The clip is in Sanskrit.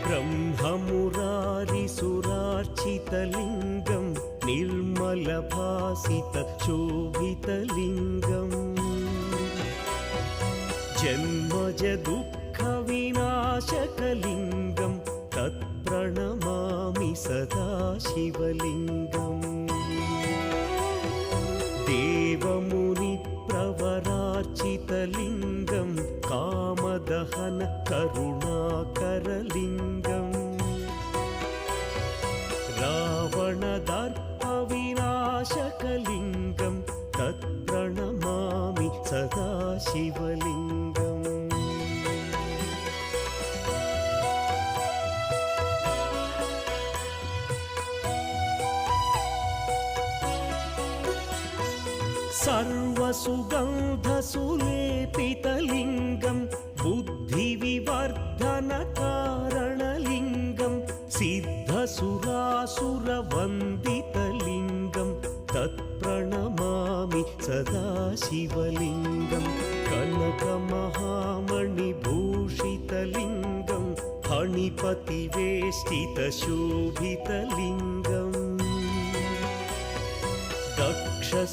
ब्रह्ममुरारिसुरार्चितलिङ्गं निर्मलभासितशोभितलिङ्गम् जन्मजदुःखविनाशकलिङ्गं तत्प्रणमामि सदा शिवलिङ्गम् देवमुनिप्रवरार्चितलिङ्गं कामदहन करुणाकरलिङ्गम् रावणदर्पविनाशकलिङ्गं तत्प्रणमामि सदा शिवलिङ्गम् सर्वसुगन्धसुलेपितलिङ्गं बुद्धिविवर्धनकारणलिङ्गं सिद्धसुरासुरवन्दितलिङ्गं तत्प्रणमामि सदा शिवलिङ्गं कनकमहामणिभूषितलिङ्गं फणिपतिवेष्टितशोभितलिङ्गम् दक्षसुयज्ञविना